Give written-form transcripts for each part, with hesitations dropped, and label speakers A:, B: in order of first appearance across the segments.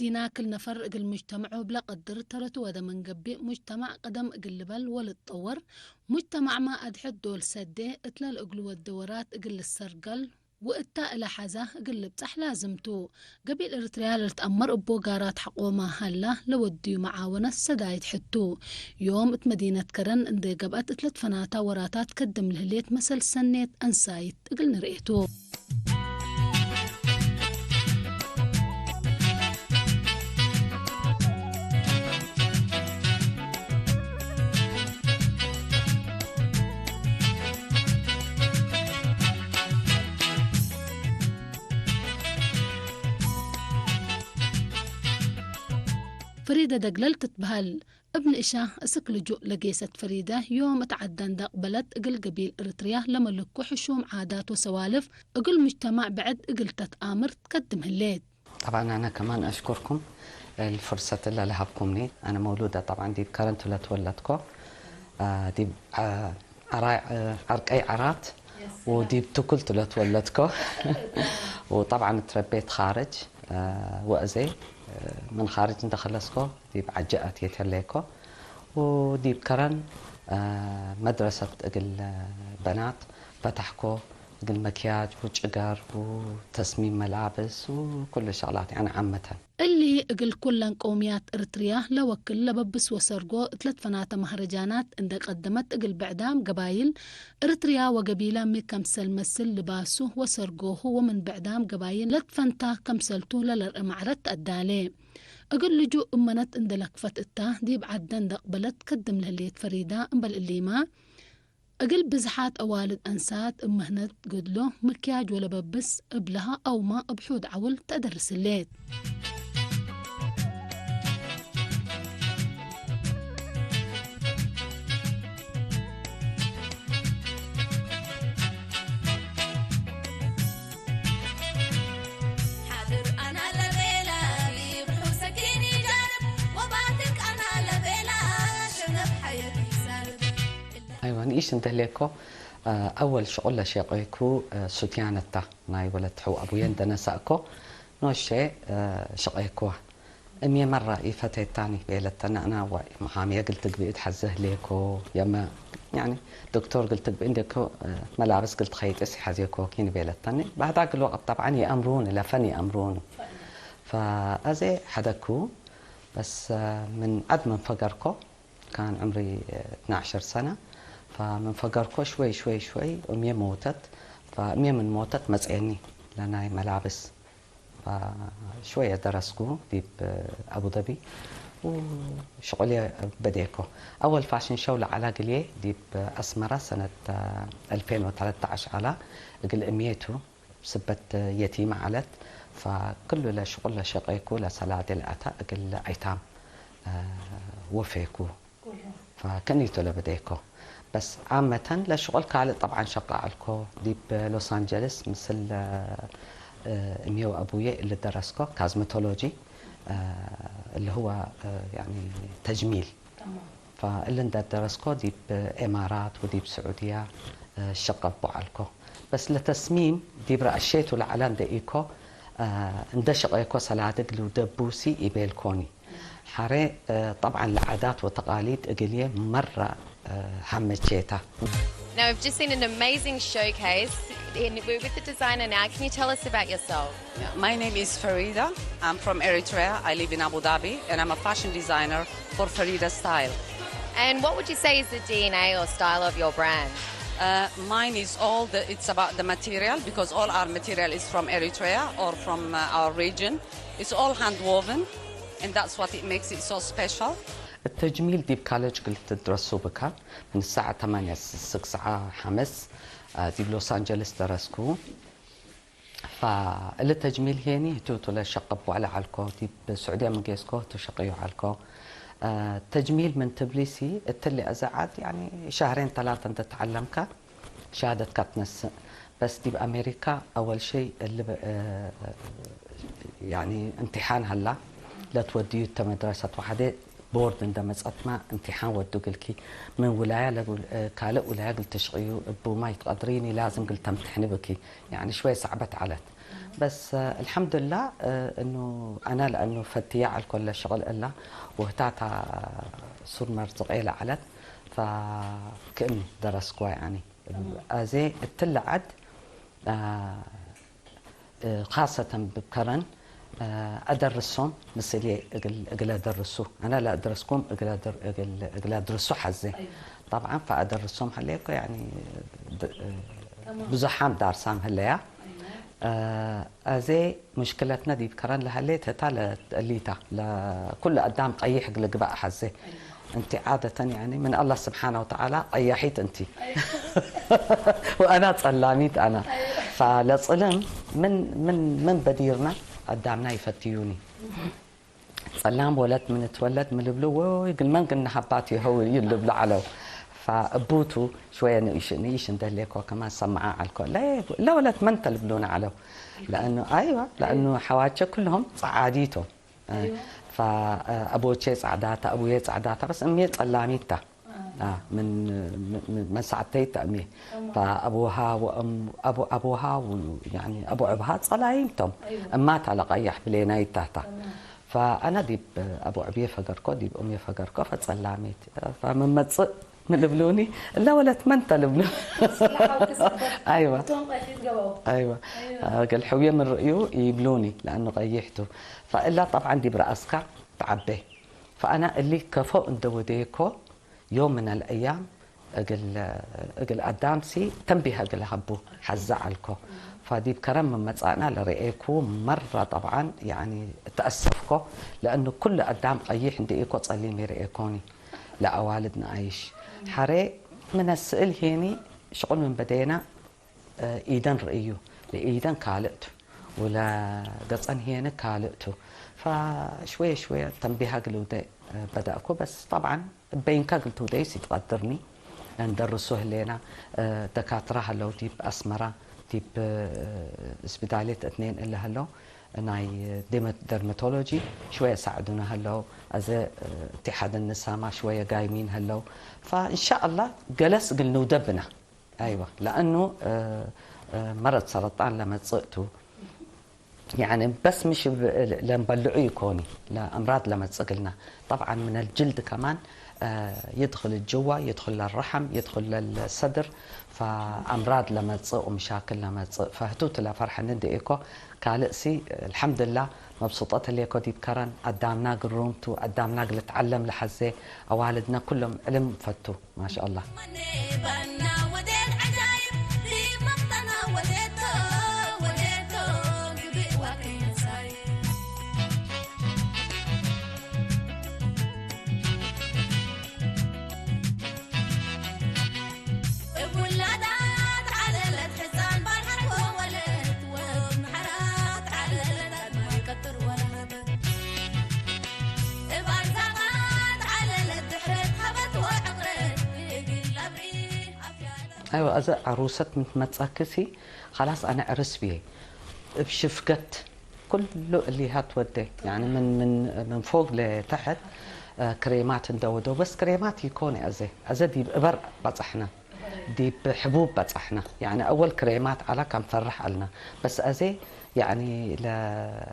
A: مدينة كل نفر اقل مجتمعه بلا قدر ترتو هذا من قبي مجتمع قدم اقل بل ولتطور مجتمع ما ادحد دول سده اتلال اقلو الدورات اقل السرقل وإتا إلى حزة قلب صح لازمتو قبل إرتريال تأمر أبو قارات حقوما هلا لوديو معاونة السدايد حتو يوم مدينة كرن اندي قبقت اتلت فناتا وراتات كدم الهليت مثل سنيت أنسايت قلنا رئيتو فريدة دقلل تتبهل ابن إشاه أسك لجوء لقيست فريدة يوم تعدن دق بلد اقل قبيل إرتريا لما لكو حشوم عادات وسوالف اقل مجتمع بعد اقل تتآمر تقدم هالليل.
B: طبعا أنا كمان أشكركم الفرصة اللي لهبكمني. أنا مولودة طبعا دي بكرنت ولا تولدكو دي عرقي عرات ودي بتكلت ولا تولدكو وطبعا تربيت خارج وأزي من خارج انت خلصكو دي بعجقت يتهليكو ودي بكرن مدرسة اقل بنات فتحكو اقل مكياج وشقر وتصميم ملابس وكل الشغلات يعني عامة
A: اللي اقل كلن قوميات ارتريا لوكل لببس وسرقو 3 فنات مهرجانات اند قدمت اقل بعدام قبايل ارتريا وقبيلة مي كمسل مسل لباسو وسرقوه ومن بعدام قبايل لتفنتا كمسلتو للمعرت الدالي اقل لجو امنت اندلك فتتا دي بعدن دقبلت قدم لهليت فريدة امبل اللي ما اقل بزحات اوالد انسات امهنت قدلو مكياج ولا ببس ابلها او ما ابحود عول تدرس الليت
B: أيوة نيش ندهليكو أول شغل شقيكو سوتيانتا ناي ولد حو أبوين دنا سأكو نوشي شقيكو أمي مرة إفتت تاني بيلتنا أنا محامية قلت لك بيتحزه ليكو يما يعني دكتور قلت لك عندكو ملابس قلت خيط اسي حزيكو كيني بيلتني بعد ذاك الوقت طبعا يأمرون لفني يأمرون فأزي حدكو بس من قد من فقركو كان عمري 12 سنة فمن فقركو شوي شوي شوي أمي موتت فأمي من موتت مزعيني لأنها ملابس فشوية درسكو دي بأبو ظبي وشغلي بديكو أول فاشن شو لعلاق لي دي بأسمرة سنة 2013 على قل أميتو سبت يتيمة علت فكله لشغل لشقيكو لسلادة لأتا قل أيتام وفيكو فكنيتو لبديكو بس عامة لشغل كالي طبعا شقالكو دي بلوس أنجلس مثل أمي وأبويا اللي درسكو كازمتولوجي اللي هو يعني تجميل فاللي درسكو دي بإمارات ودي بسعودية الشقة بوعالكو بس لتصميم دي برأشيتو لعلان دقيقو اندشق ايكو سلادق لو دبوسي يبيلكوني حري طبعا العادات وتقاليد اقليه مرة همتشيتا.
C: Now we've just seen an amazing showcase. We're with the designer now. Can you tell us about yourself?
D: My name is Farida. I'm from Eritrea. I live in Abu Dhabi and I'm a fashion designer for Farida Style.
C: And what would you say is the DNA or style of your brand?
D: Mine is it's about the material because all our material is from Eritrea or from our region. It's all hand woven and that's what it makes it so special.
B: التجميل دي بكالج قلت تدرسوا بكا من الساعة 8 الساعة 5 دي بلوس أنجلس درسكو فالتجميل هيني توتو لشقبوا على عالكو دي بالسعودية من قيسكو تشقيوا عالكو تجميل من تبليسي التلي أزعد يعني 2-3 انت تعلمك شهادة كاتنس بس دي بأمريكا أول شيء اللي يعني امتحان هلا لا توديو مدرسة وحدة بورد عندما ما امتحان ودو قلكي من ولاية كالق ولاية قلت تشقيو ابو ما يتقدريني لازم قلت امتحني بكي يعني شوي صعبت علت بس الحمد لله انه انا لانه فتية على كل شغل الا وهتاتا صور مرزقي لعلت فكأني درس كوا يعني زي التلعد خاصة بكرن أدرسهم مثلي أقل أدرسه أنا لا أدرسكم أقل أدرسه حزي طبعا فأدرسهم هليك يعني بزحام دارسام هليا زي مشكلتنا دي بكرن لهليت هتا لليتا لكل قدام قيح قلق بقى حزي أنت عادة يعني من الله سبحانه وتعالى قيحيت أنت وأنا تصلاميت أنا فلصلم من بديرنا قدامنا يفتيوني صلام ولد من تولد من البلو يقول من قلنا حباتي هو يلبلو علو فابوتو شويه نيش ندليكو كمان سمعاء على الكل لا ولد من تلبلون علو لانه ايوه لانه حواجه كلهم صعاديته فابوتشي صعداته ابويا صعداته بس امي صلاميته من ساعتين تأميه فأبوها وأم أبوها ويعني أبو عبها صلايمتهم أمات على قيح بليناي تاتا فأنا ديب أبو عبيه فقركو ديب أمي فقركو فتصلاميت فمن متصق من لبلوني لا ولا تمنت لبلون أيوة أيوة قال حويه من رأيه يبلوني لأنه قيحته فإلا طبعا ديب رأسك تعبيه فأنا اللي كفو اندوديكو يوم من الأيام أقل قدامسي تنبيه أقل هبو حزعلكو فدي بكرم من متصانا لرئيكو مرة طبعا يعني تأسفكو لأنه كل قدام قيح عندي إيكو تصليمي رئيكوني لا والدنا عايش حري من السئل هيني شغل من بدينا إيدان رئيو لإيدان كالقتو ولا قصان هيني كالقتو فشوية شوية تنبيه أقلو دي بدأكو بس طبعا بين كاقلتو ديسي تقدرني ندرسوه لنا دكاترة هلو تيب أسمرة تيب اسبيتالية اثنين اللي هلو ناي ديرماتولوجي شوية ساعدونا هلو أزي اتحاد النساء ما شوية قايمين هلو فإن شاء الله جلس قلنو دبنا أيوة لأنه مرض سرطان لما تصقتو يعني بس مش لنبلعو يكوني لأمراض لما تسقلنا طبعا من الجلد كمان يدخل الجوا يدخل للرحم يدخل للصدر فأمراض لما تصق ومشاكل لما تصق فهتوت لا فرحة ندي إيكو كالقسي الحمد لله مبسوطة ليكو دي بكرن قدامنا قرومتو قدامنا نتعلم لحزي أوالدنا كلهم علم فتو ما شاء الله أيوة أذا عروسة متمتسكسي خلاص أنا عرس بيه بشفقت كل اللي هتودي يعني من فوق لتحت كريمات ندودو بس كريمات يكوني أزي دي بإبر بطحنا دي بحبوب بطحنا يعني أول كريمات على كان فرح لنا بس أزي يعني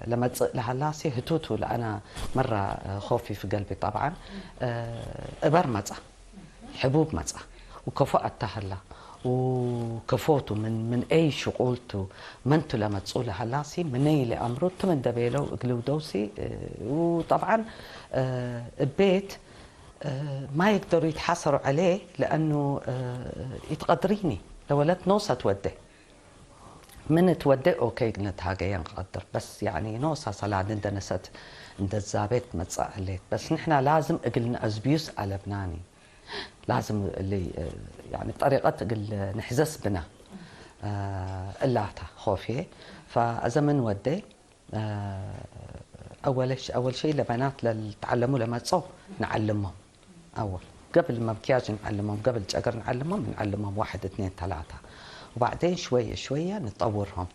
B: لما لهلاسي هتوتو لأنا مرة خوفي في قلبي طبعا إبر مطع حبوب مطع وكفؤت هلا وكفوتو من اي شغولتو منتو لما تقول هلاسي مني لامرو تمن دبيلو اقلو دوسي وطبعا البيت ما يقدروا يتحاسروا عليه لانه يتقدريني لو لا نوصة تودي من تودي اوكي قلنا هاجي نقدر بس يعني نوصة صلاة عندنا ست عند الزابط ما تصاليت بس نحنا لازم قلنا ازبيوس على بناني لازم اللي يعني بطريقة نحزس بنا اللاتها خوفي فإذا من ودي أول شيء لبنات للتعلموا لما تصو نعلمهم أول قبل ما مكياج نعلمهم قبل جاقر نعلمهم 1 2 3 وبعدين شوية شوية نطورهم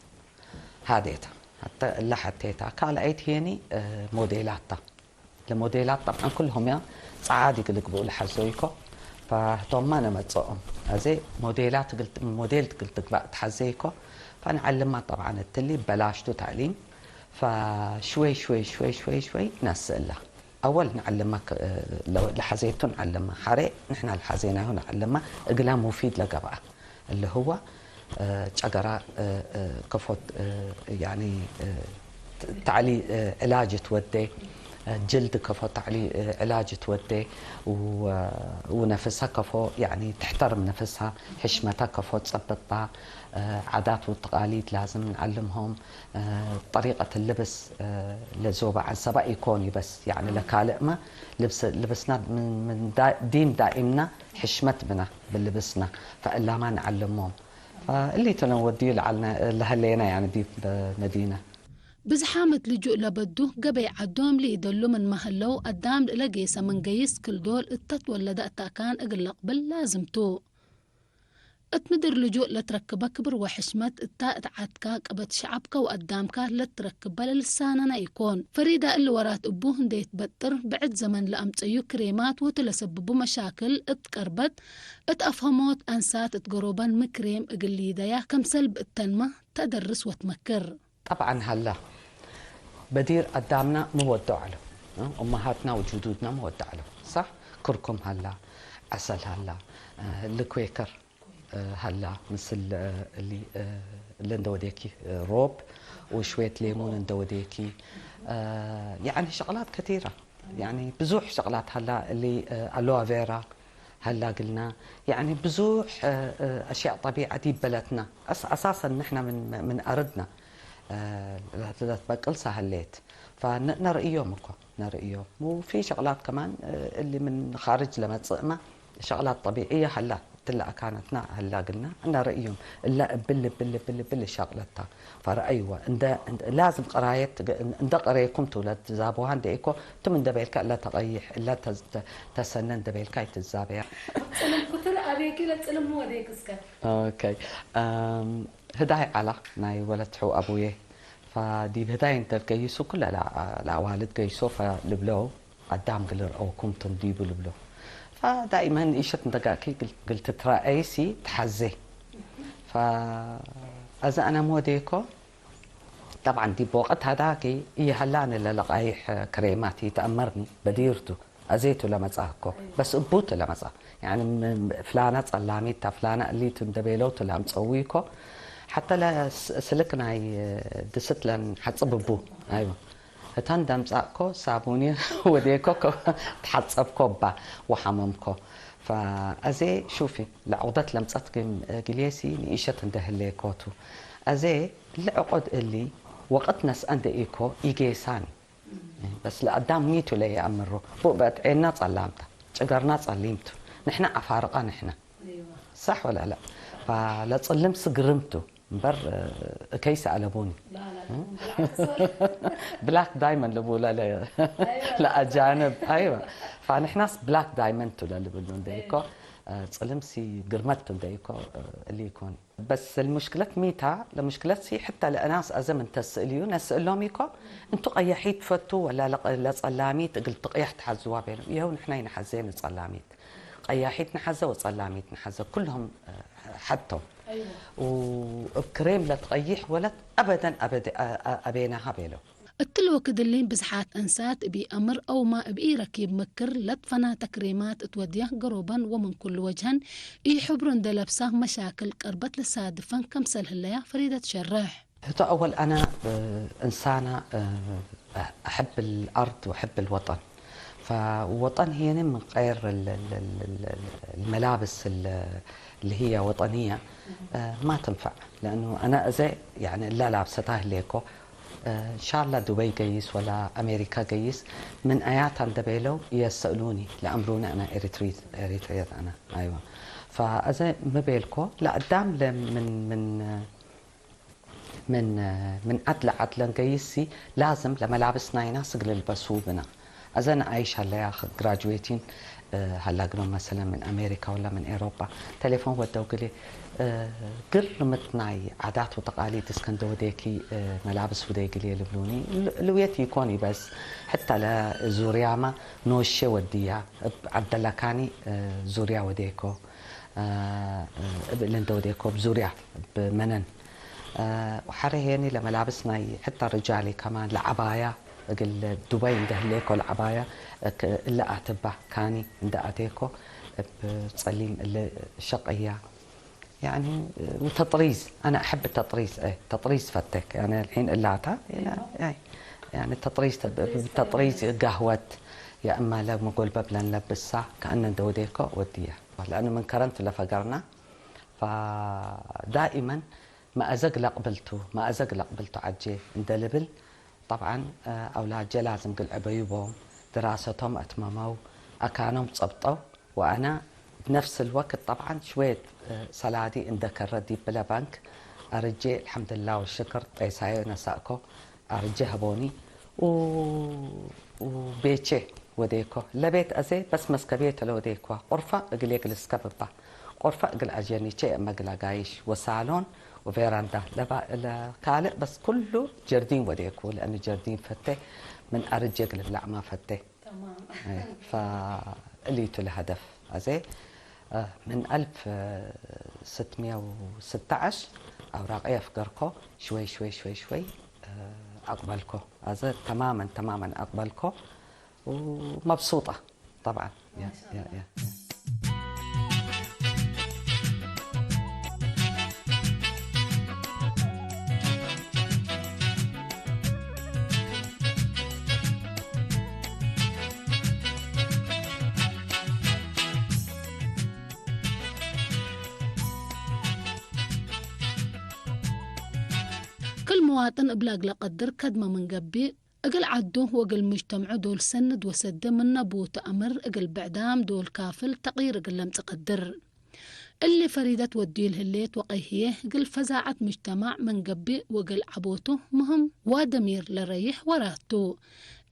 B: هاديتا حتى اللي حتيتها كالعيت هيني موديلاتها الموديلات طبعا كلهم يا عادي قلك بقول حزويكو فهم أنا متصقم هذي موديلات قلت موديل قلت بقى تحزيكو فأنا علمها طبعا التلي ببلاشتو تعليم فشوي شوي شوي شوي شوي نسألها أول نعلمك لو لحزيتو نعلمها حرق نحن الحزيناه نعلمها إقلا مفيد لقبعه اللي هو شجرة كفوت يعني تعلي علاج تودي جلد كفو تعلي علاج تودي ونفسها كفو يعني تحترم نفسها حشمتها كفو تثبتها عادات والتقاليد لازم نعلمهم طريقة اللبس لزوبة عن سبق يكوني بس يعني لكالئمة لبسنا من دين دائمنا حشمتنا باللبسنا فإلا ما نعلمهم فاللي تنودي لهاللينا يعني دي بمدينة
A: بزحامة لجوء لبدو قبي عدوم لي يدلو من مهلو قدام لقيسة من قيس كل دول التتولد أتاكان أقل قبل لازمتو اتمدر لجوء لتركبك كبر وحشمت التاء عدكا قبت شعبك وقدامك لتركب للساننا يكون فريدة اللي ورات أبوه دي تبتر بعد زمن لأمتيو كريمات وتلسببو مشاكل اتقربت اتأفهموت أنسات اتقروبا مكريم اقليدايا كم سلب التنمى تدرس وتمكر
B: طبعا هلا بدير قدامنا مودع له أمهاتنا وجدودنا مودع له صح كركم هلا عسل هلا الكويكر هلا مثل اللي ندوديكي روب وشوية ليمون ندوديكي يعني شغلات كثيرة يعني بزوح شغلات هلا اللي ألوه فيرا هلا قلنا يعني بزوح أشياء طبيعة دي ببلدنا أساسا نحن من أرضنا تبقل سهليت فنرأيهم نرأيهم وفي شغلات كمان اللي من خارج لما تصقمة شغلات طبيعية هلا تلا كانتنا هلا قلنا أنا رأيهم إلا بل شغلتها فرأيوه عند لازم قراية عند قرايكم تولد تزابوها عند إيكو تم دبيلك إلا تغيح إلا تسنن دبيلك يتزابيها.
A: سلام كتر عليك لا تسلم مو هذيك اسكت.
B: أوكي هداي على ناي ولد حو أبويه فدي هداي أنت الكيسو كلها لا والد كيسو فلبلو قدام قلر أو كم تنديبو لبلو. فدائما إيشت دقاكي قلت ترأيسي تحزي فأذا أنا موديكو طبعا دي بوقت هذاكي إيه هلان اللي لقايح كريماتي تأمرني بديرته أزيته لما تساكو بس أبوته لما تساك يعني فلانة صلاميتا فلانة اللي تندبيلوته لما تسويكو حتى لا سلكنا دست لن حتصببو أيوة هتان دمزاكو صابوني وديكو تحتصبكو با وحممكو فأزي شوفي لعقدت لمساتك جليسي نيشت اندهليكوتو أزي لعقد اللي وقت ناس عند إيكو إيجيسان بس لقدام ميتو لي أمرو فوق بقت عيننا صلامته شجرنا صليمته نحن أفارقة نحن صح ولا لا فلا تصلم سقرمتو بر كيس علبوني بلاك دايموند لبولا لا أجانب أيوة فنحن بلاك دايموند اللي بدون دايكو تصلمسي قرمتو دايكو اللي يكون بس المشكلة ميتا لمشكلتي حتى لناس أزمن تسأليو نسألهم يكو انتو قيحيت فتو ولا صلاميت قلت تقيحت حزوا بينهم يهو نحن ينحزين صلاميت قياحيت نحزة وصلاميت نحزة كلهم حدتهم أيوة. وبكريم لا تقيح ولا أبدا أبينها بيلو
A: التلوة كدلين بزحات أنسات بأمر أو ما بإي ركيب مكر لطفنا تكريمات توديه قروبا ومن كل وجه إي حبرن دلبسه مشاكل قربت لصادفا كمسل هليا فريدة شراح
B: أول أنا إنسانة أحب الأرض وأحب الوطن فوطن هي من غير الملابس اللي هي وطنية ما تنفع لأنه أنا زي يعني لا لابستها ليكو إن شاء الله دبي جيس ولا أمريكا جيس من آيات عند بيلو يسألوني لأمروني أنا إريتريا أنا أيوة فأزي مبيلكو لقدام من عدل جيسي لازم لملابسنا يناسق للبسوا بنا أزنا عايش هلا جراجويتين هلا قلنا مثلا من امريكا ولا من اوروبا تليفون ودوا قلي قر متناي عادات وتقاليد اسكندو وديكي ملابس ودي قلي لبلوني لويتي يكوني بس حتى لزورياما نوشي وديا عبد الله كاني زوريا وديكو لندو وديكو بزوريا بمنن وحري هيني لملابسنا حتى رجالي كمان لعبايا قل دبي عنده ليكو العباية إلا أعتبه كاني عنده أتيكو بتصليم الشقية يعني وتطريز أنا أحب التطريز تطريز فتك يعني الحين إلا يعني التطريز قهوة يا أما لو نقول ببلا نلبسها كأننا دوديكو وديه لأنه من كرنت لفقرنا فدائما ما أزقلق قبلته عجي عند لبل طبعا أولاد لازم قل عبيبهم دراستهم أتمموا أكانوا تصبطوا وأنا بنفس الوقت طبعا شوية صلادي عندك الردي بلا بنك أرجي الحمد لله والشكر طيساي نساكو أرجي هبوني وبيتشي وديكو لبيت أزي بس مسكبيت لو ديكو غرفة أقل يجلس كببة غرفة أقل أجيني شيء أما أقل أقايش وصالون وفيراندا كالق بس كله جردين وديكو لأنه جردين فتة من أرجي أقل لا ما فتة تمام فقليت الهدف أزي من 1616 أوراق أفكاركو شوي أقبلكو أزي تماما أقبلكو ومبسوطة طبعا يا
A: كل مواطن أبلاغ لقدر كدمة من قبي أقل عدو وأقل مجتمع دول سند وسد من نبوت أمر أقل بعدام دول كافل تغيير أقل لم تقدر اللي فريدة ودي الهليت وقيهيه قل فزاعة مجتمع من قبي وقل عبوته مهم وادمير لريح وراتو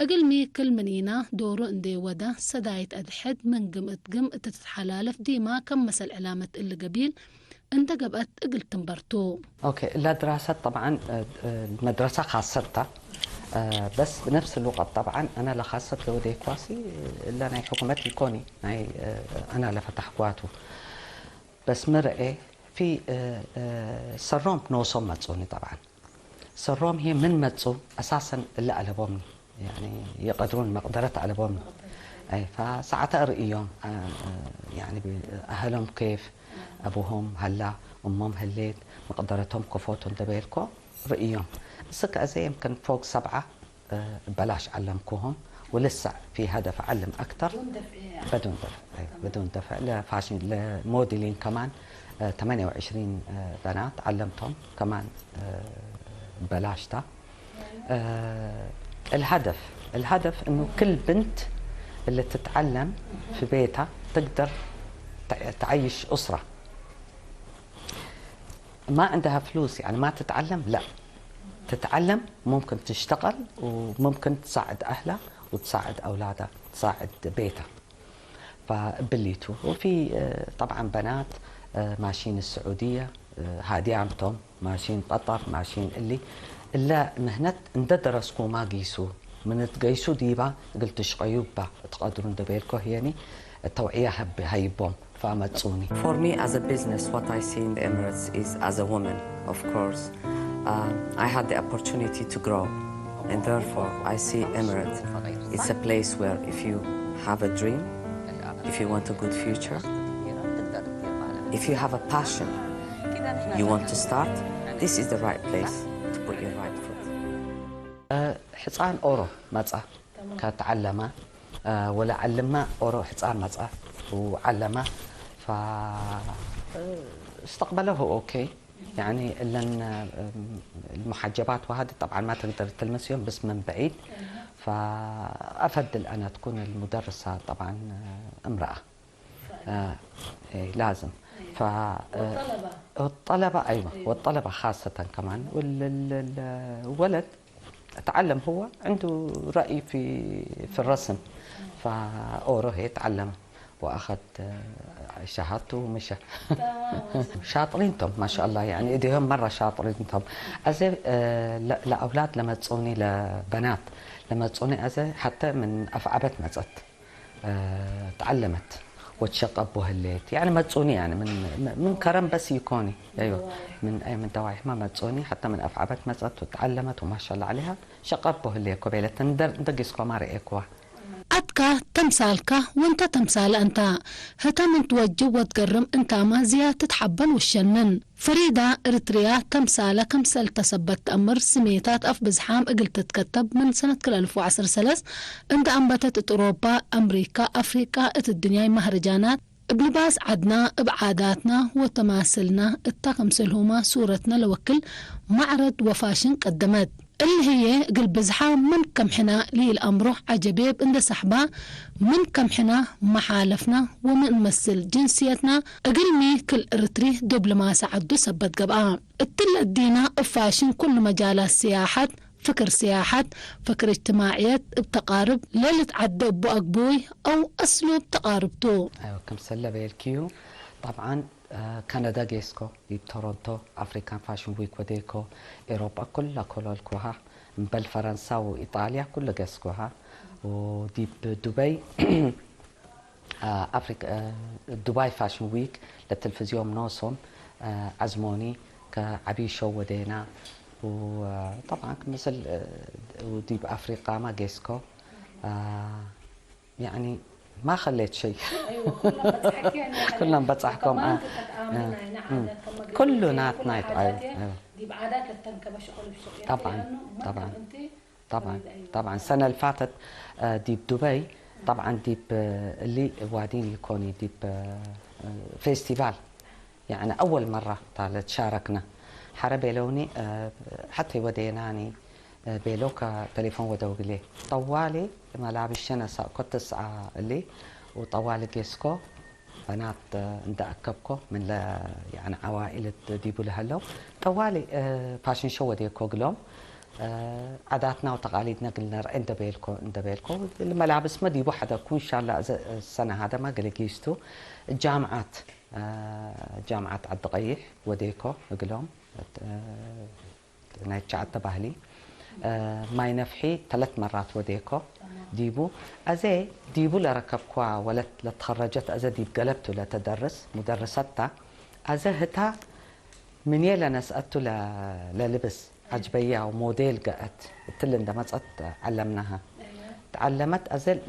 A: أقل ميكل منينا دورو اندي ودا سدايت أدحد من قم تتحلالف ديما كم مسل علامة اللي قبيل انت قبقت أقل تنبرتو
B: اوكي لا دراسات طبعا المدرسة خاصتها بس بنفس الوقت طبعا انا لخاصة لودي كواسي اللي انا حكومتي كوني انا لفتح قواته بس مرئي في سروم بنوصم متصوني طبعا سروم هي من متصو اساسا اللي على بومني يعني يقدرون مقدرة على بومني اي فساعتها ارئيهم يعني اهلهم كيف ابوهم هلا امهم هليت مقدرتهم كفوتهم دبيلكو رئيهم السكة زي يمكن فوق 7 بلاش علمكوهم ولسه في هدف اعلم اكثر بدون دفع لفاشن لموديلين كمان 28 بنات علمتهم كمان بلاش ده الهدف انه كل بنت اللي تتعلم في بيتها تقدر تعيش اسره ما عندها فلوس يعني ما تتعلم لا تتعلم ممكن تشتغل وممكن تساعد أهلها وتساعد أولادها تساعد بيتها فبليتو وفي طبعا بنات ماشيين السعودية هادي عمتهم ماشيين قطر ماشيين اللي إلا مهنت انددرسكو ما قيسو من تقيسو ديبا قلت شقيوبا تقدرون دبيلكو هيني التوعية هيبهم فامتصوني. For me as a business what I see in the Emirates is as a woman of course I had the opportunity to grow and therefore I see Emirates it's a place where if you have a dream if you want a good future if you have a passion you want to start this is the right place to put your right foot. حصان أورو مصا كتعلمه ولا علمه أورو حصان مصا وعلمه فاستقبله اوكي يعني الا المحجبات وهذه طبعا ما تقدر تلمسهم بس من بعيد فافضل انا تكون المدرسه طبعا امراه لازم والطلبه ايوه والطلبه خاصه كمان والولد تعلم هو عنده راي في الرسم فاورو هي تعلم واخذ شهادته ومشى. شاطرينتم ما شاء الله، يعني ايديهم مره شاطرينتم. ازي لاولاد لما تصوني لبنات لما تصوني ازي حتى من افعبت مزت تعلمت وتشقب هليت، يعني ما تصوني يعني من كرم بس يكوني ايوه من دواعي ما تصوني حتى من افعبت مزت وتعلمت وما شاء الله عليها شقب هليك وبيلت ندقسكو ما رأيكوا
A: أتكا تمثالك وانت تمثال انت هتا من توجه وتقرم انت ما زيادة تتحبن والشنن. فريدة إريتريا تمثالة كمثال تثبت أمر سميتات أف بزحام أقل تتكتب من سنة 2010 عند أنبتت أوروبا أمريكا أفريقيا الدنيا مهرجانات بلباس عدنا بعاداتنا وتماثلنا التقمسلهما صورتنا لوكل معرض وفاشن قدمت اللي هي قلب زحام من كم حنا لي الأمر عجبيب عند سحبة من كم حنا محالفنا ومن نمثل جنسيتنا أقلمي كل إرتري دبلوماسي عدو سبت قبعا التل الدينا فاشن كل مجالات سياحة فكر سياحة فكر اجتماعيات بتقارب ليلة عدو أبو أقبوي أو أسلوب تقاربتو.
B: أيوة كم سلة بالكيو طبعا كندا جيسكو دي تورونتو أفريكان فاشن ويك وديكو أوروبا كلها الكوها بل فرنسا وإيطاليا كلها جيسكوها ودي دبي أفريقيا دبي فاشن ويك للتلفزيون نوصم عزموني كعبي شو ودينا وطبعا مثل ودي بأفريقيا ما جيسكو يعني ما خليت شيء. ايوه كلنا بتحكم كلنا نايت ايوه
A: دي بعادات للتنكبه شغل بشغل
B: طبعا السنه اللي فاتت دي بدبي طبعا دي اللي وادين يكوني دي فيستيفال يعني اول مره تشاركنا حربي لوني حتى وديناني بيلوكا تليفون ودوغلي طوالي ملابس شنسة كنت تسعى اللي وطوالي جيسكو بنات ندأكبكو من يعني عوائل ديبو لهلو طوالي فاشن شو ديكو قلوم عاداتنا وتقاليدنا قلنا عند بيلكو الملابس ما ديبو حدا كون شاء الله السنة هذا ما قل جيستو الجامعات جامعات عبد القيح وديكو قلوم نايتشعت بهلي ماي نفحي 3 مرات وديكو ديبو أزي ديبو لركبكوا ولا لتخرجت أزي ديب قلبتو لتدرس مدرستها أزي هتا من يلا نسأتو للبس عجبية وموديل قاعد التلن دمت علمناها تعلمت أزي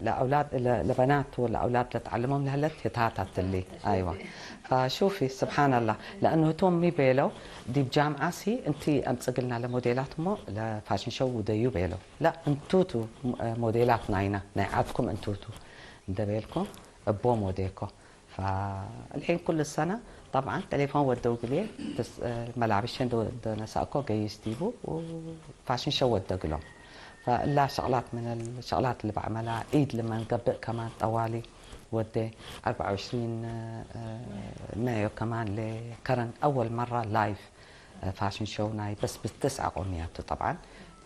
B: لأولاد لبنات ولا أولاد لتعلمهم لهلت هتاتت اللي أيوة فشوفي سبحان الله لأنه تومي بيلو دي بجامعة سي أنتي أمسقلنا لموديلات مو لفاشن شو وديو بيلو لا أنتوتو موديلات ناينا نايعاتكم أنتوتو دبيلكم أبو موديلكم فالحين كل السنة طبعا تليفون ودو قليل ملابس دو نساكو جايستيبو وفاشن شو ودو قلهم فلا شغلات من الشغلات اللي بعملها عيد لما نقبل كمان طوالي ودي 24 مايو كمان لكرن أول مرة لايف فاشن شو ناي بس ب9 قوميات طبعا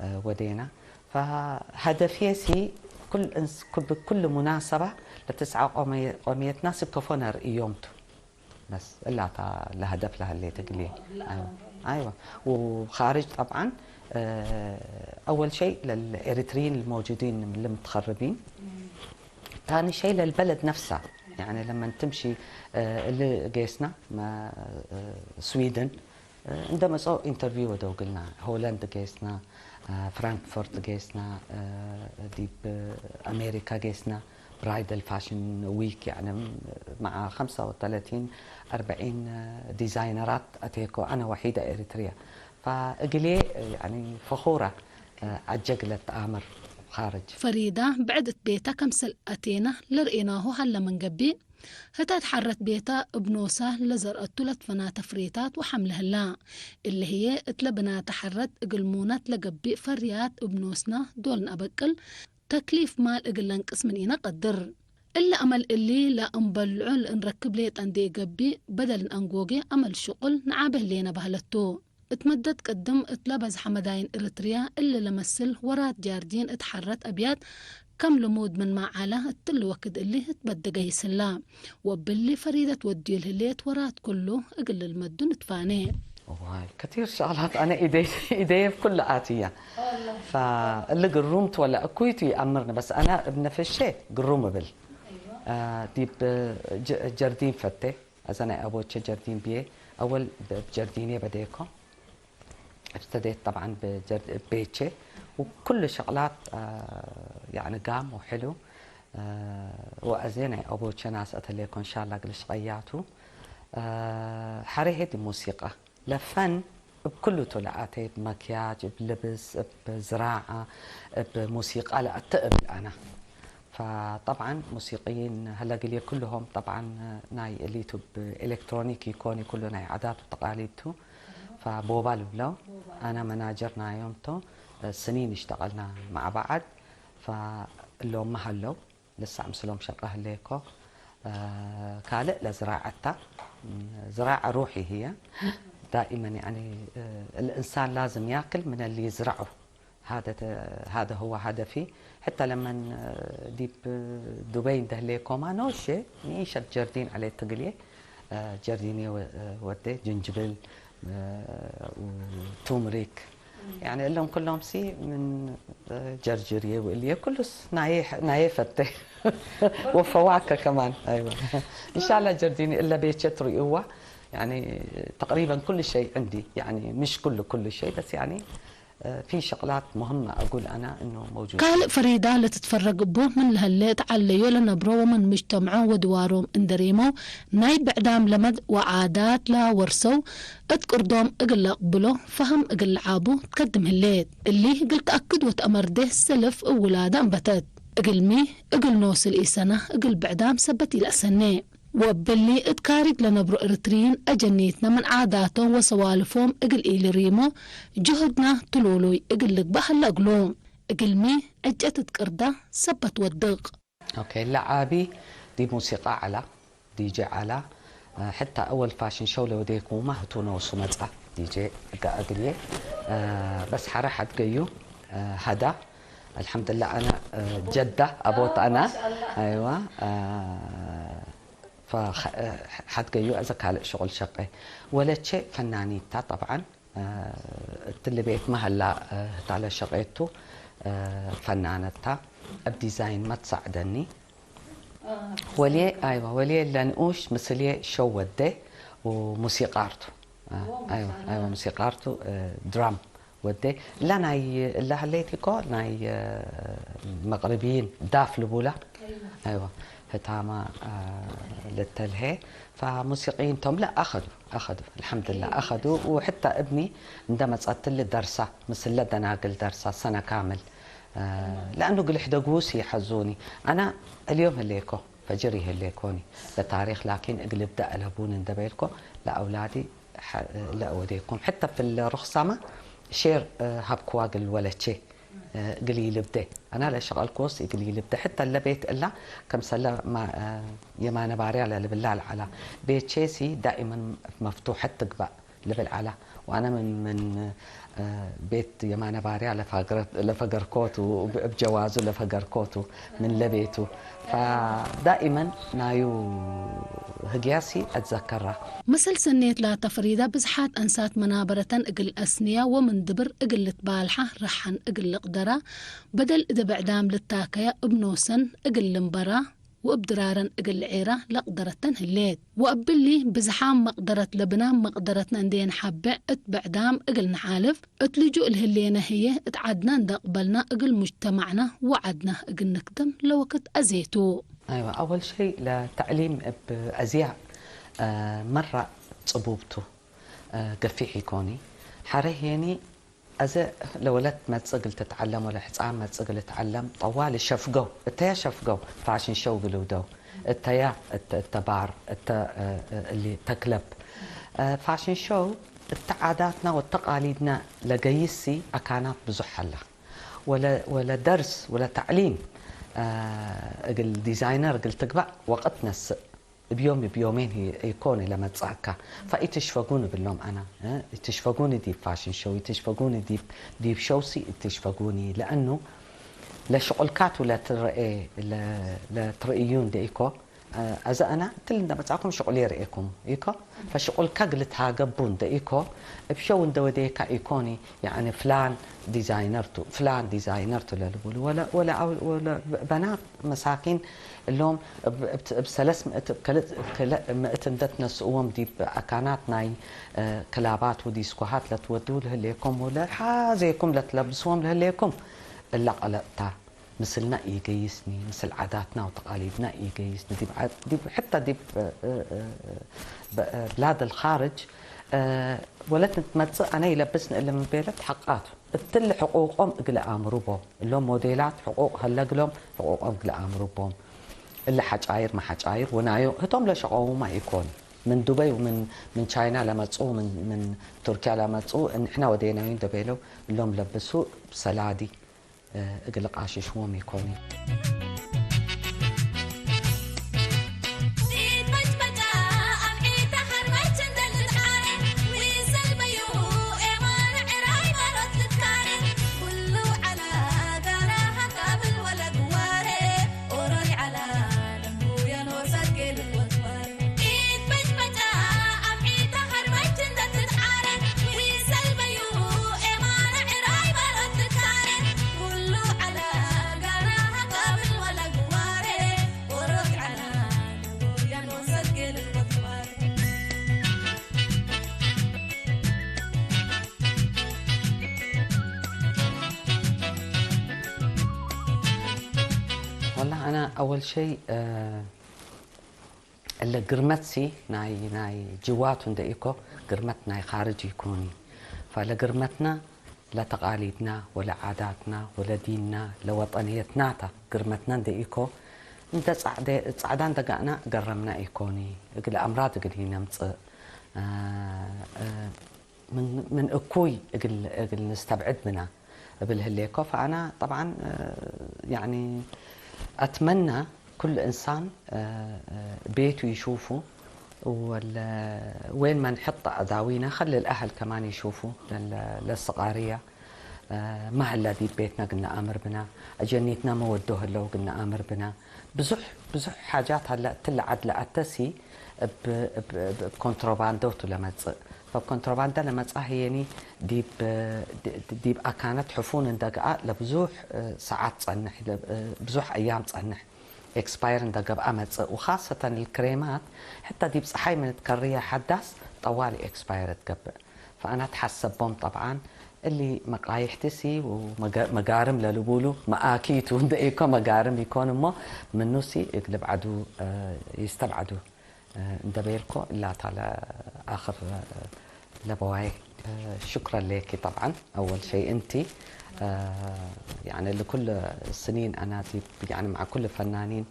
B: ودينا فهدفي سي بكل مناسبة ل9 قوميات ناس بكفونا رئيومتو بس إلا لهدف لها اللي تقليه أيوة وخارج طبعا أول شيء للإريتريين الموجودين المتخربين ثاني شيء للبلد نفسها يعني لما تمشي اللي قيسنا ما سويدن عندما صار انترفيو ودو قلنا هولندا قيسنا فرانكفورت قيسنا ديب أمريكا قيسنا برايدل فاشن ويك يعني مع 35 40 ديزاينرات أتيكو أنا وحيدة إريتريا فقلي يعني فخورة عجقلت آمر خارج.
A: فريدة بعدت بيتا كمسل أتينا لرئيناه هلا من قبي هتا تحرت بيتا بنوسة لزرقتو لتفنات فريتات وحمل هلا اللي هي اتلبنا تحرت قلمونات لقبي فريات بنوسنا دول أبقل تكليف مال اقلن قسم إينا قدر إلا أمل اللي لا أنبلعو لنركب ليت أندي قبي بدل أنقوقي أمل شغل نعابه لينا بهلتو اتمدد قدم اتلبز حمداين إريتريا اللي لمسل ورات جاردين اتحرت أبيات كم لمود من معاله التل وكد اللي تبدقه يسلام وباللي فريدة ودي الهليت ورات كله اقل المدن تفاني.
B: واي كثير شغلات انا ايدي بكل آتية. فاللي قرومت ولا اكويتو يأمرنا بس انا بنفس قروم بل. دي بجردين فتة أنا أبو جردين بيه أول بجرديني بديكم ابتديت طبعا ببيتشي وكل شغلات يعني قام وحلو وأزيني أبو ناس أتليكم إن شاء الله قل شغياتو حري هدي موسيقى لفن بكل طلعاتي بمكياج بلبس بزراعة بموسيقى لا أتقبل أنا. فطبعا موسيقيين هلا قلي كلهم طبعا ناي اليتو بالكترونيكي يكوني كله ناي عادات وتقاليدتو فبوبال بلو انا مناجرنا يومتو سنين اشتغلنا مع بعض فاللوم ما هلو لسه عمسلهم شقه هليكو كالئ لزراعتها زراعه روحي هي دائما يعني الانسان لازم ياكل من اللي يزرعه هذا هو هدفي. حتى لما ديب دبي دهليكو ما نوشي نعيش جردين عليه تقليه جرديني ودي جنجبل وتومريك يعني لهم كلهم سي من جرجريه واللي كله نايفته وفواكه كمان. ايوه ان شاء الله جرديني الا بيتشتري قوه يعني تقريبا كل شيء عندي يعني مش كل شيء بس يعني في شغلات مهمة أقول أنا إنه موجودة.
A: قال فريدة لتتفرق بوه من الهلات عليو لنبرو من مجتمعه ودوارهم اندريمو ناي بعدام لمد وعادات لا ورسو اذكر دوم اقل اقبلو فهم اقل عابو تقدم هلات اللي قلت أكد وتأمر ده السلف وولادة انبتت اقل مي اقل نوصل اي سنة اقل بعدام سبتي الأسنة وباللي اتكارق لنبرو ارترين اجنيتنا من عاداتهم وسوالفهم اقل ايلي ريمو جهدنا تلولوي اقل لك بحل اقلوم اقل مي اجت تقرده سبت ودق.
B: اوكي لعابي دي موسيقى على دي جي على حتى اول فاشن شو لو ديكو ما هتونا وسمتها دي جي اقليه بس حرحت قيو هدا الحمد لله انا جده ابوت انا ايوه فحتقيو أزك على شغل شقي ولا شيء فنانيتا طبعا اللي بيت مهلا على شقيته فنانتها الديزاين ما تساعدني ولي ايوه ولي لنقوش مثلي شو وده وموسيقارته ايوه موسيقارته درام وده لا ناي لا هليتيكو ناي مغربيين داف لبولا ايوه هتاما للتلهي فموسيقيين توم لا اخذوا الحمد لله اخذوا وحتى ابني عندما صارت لي درسه مثل لدنا قل درسه سنه كامل لانه قل حدقوس يحزوني انا اليوم هليكو فجري هليكوني لتاريخ لكن اقلب دا الهبون اندبيلكو لاولادي لا اوديكم حتى في الرخصامه شير هبكوا قل ولا شيء قليل بده انا لا شغل كوس قليل بده حتى اللي بيت الا كم سلا ما يما باري على بالله على بيت تشيسي دائما مفتوح حتى قبا بالعلا وانا من بيت يما باري على لفقر كوتو بجوازه لفقر كوتو من لبيته فدائما نايو هجياسي اتذكرها.
A: مثل سنيت لا تفريدة بزحات أنسات منابرة اقل أسنية ومن دبر اقل تبالحة رحن اقل قدرة بدل إذا بعدام للتاكية ابنوسن اقل مبرة وابدرارا اقل عيرة لقدرة هليت وقبلي بزحام مقدرة لبنان مقدرتنا ندين حبة اتبعدام اقل نحالف اتلجو الهلينا هي اتعدنا ندقبلنا اقل مجتمعنا وعدنا اقل نقدم لوقت أزيتو.
B: ايوه اول شيء لتعليم بازياء مره صبوبته قفيح يكوني حرهيني أزا لولت ما تسقل تتعلم ولا حصان ما تسقل تتعلم طوال شفقو التيا شفقو فاشن شو قلودو التيا التبار اللي تكلب فاشن شو التعاداتنا والتقاليدنا لقيسي أكانات بزحلة ولا درس ولا تعليم قل ديزاينر قل تقبع وقتنا بيومين يكون لما تساكا فيتشفقون باللوم انا يتشفقوني دي فاشن شو يتشفقوني دي شوسي يتشفقوني لانه لشغلكات ولا ترئي لترئيون ديكو أذا أنا تلنا بتاعكم شغلي رئيكم إيكو فشغل كقلت هاجبون ديكو بشو ندو ديكا إيكوني يعني فلان ديزاينرتو ولا بنات مساكين اللهم بسلس مئتندت نسوهم دي أكانات ناي كلابات وديسكوهات لتودوا لهليكم ولا حازيكم لتلبسوهم لهليكم إلا قلقتا مثلنا يجيسني مثل عاداتنا وتقاليدنا يجيسني دي حتى دي بلاد الخارج ولا تتمتع أنا يلبسني إلا من بيلت حقاته بتل حقوقهم إقل أمرو بهم اللهم موديلات حقوق هلقلهم حقوقهم إقل أمرو بهم إلا حجاير ما حجاير ونايو هتم لشقوا ما يكون من دبي من تشاينا لما تصو من تركيا لما تصو إن إحنا وديناين دبيلو اللهم لبسوا سلادي اقلق عاشي شو ميكوني والله أنا أول شيء اللي قرمتسي ناي جواتهم دقيقة قرمت ناي خارجي يكوني فلا قرمتنا لا تقاليدنا ولا عاداتنا ولا ديننا لا وطنيتنا قرمتنا دقيقة انت صعدان دقانا قرمنا يكوني قل أمراض قل هي نمت من أكوي قل نستبعد منها بالهليكو فأنا طبعا يعني أتمنى كل إنسان بيته يشوفه وين ما نحط أداوينا خلي الأهل كمان يشوفوا للصقارية ما هلا دي بيتنا قلنا آمر بنا أجنيتنا ما ودوه هلا وقلنا آمر بنا بزح حاجات هلا تلعد لأتسي بكونتروباندوتو لما تصق فالكونتروباندا لما تصق هيني ديب أكانت حفون اندقاء لبزوح ساعات تصنح بزوح أيام تصنح اكسباير اندقاء بقى تصق وخاصة الكريمات حتى ديب صحي من تكرية حدث طوالي اكسباير تقبل فأنا أتحسب بهم طبعا اللي مقايح تسي ومقارم للبولو مآكيت وندقيكو مقارم يكون مو من نسي يقلب عدو يستبعدوا ندبيلكو إلا على آخر لبواي شكرا لك طبعا أول شيء أنت يعني لكل السنين أنا يعني مع كل فنانين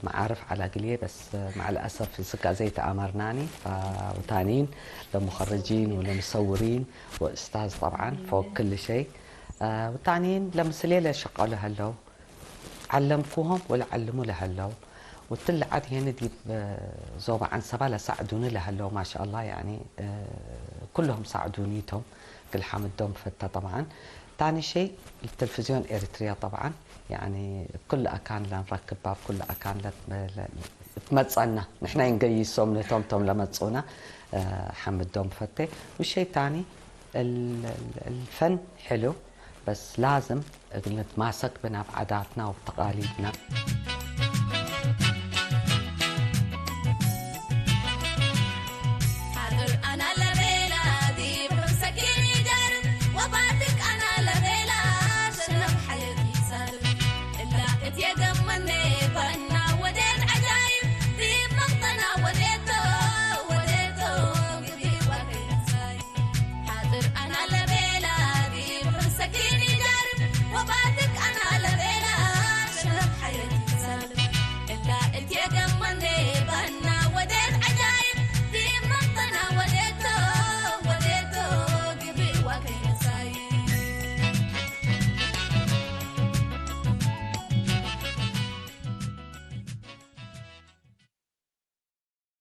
B: معارف على قلية بس مع الأسف في سكة زي تآمرناني وتانين لمخرجين ولمصورين وأستاذ طبعا فوق كل شيء وتانين لمسلية لشقوا لهلو علمكوهم ولا علموا لهلو وتلعب هنا دي زوبة عن سبالة ساعدوني لهلو ما شاء الله يعني كلهم ساعدونيتهم كل حمدهم فتة طبعا. ثاني شيء التلفزيون إريتريا طبعا يعني كل أكان لنركب باب كل أكان تمتصنا نحن نقيسهم لتوم لما تصونا حمدهم فتة. والشيء الثاني الفن حلو بس لازم نتماسك بنا بعاداتنا وبتقاليدنا.